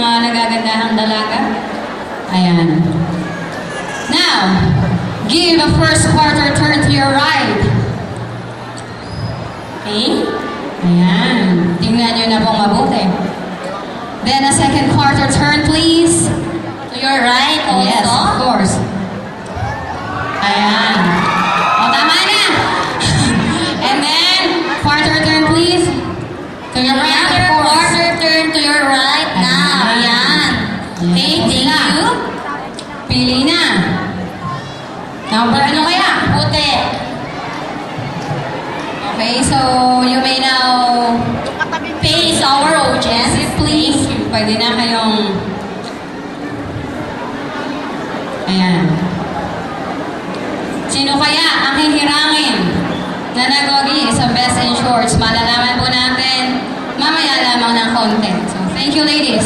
mga nagagandahang dalaga. Ayan. Now, give a first quarter turn to your right. Okay? Ayan. Tingnan nyo na pong mabuti. Then a second quarter turn, please. To your right also? Yes, of course. Ayan. O, tama na. And then, quarter turn, please. To your right, Another of course. quarter turn to your right now. Yan. Okay, thank you. Pili na. Number ano kaya? Puti. Okay, so you may now Face our audience, please. pwede na kayong ayan. Sino kaya ang hihirangin na nag-ogi sa Best in Shorts? Malalaman po natin mamaya lamang ng content. So, thank you ladies.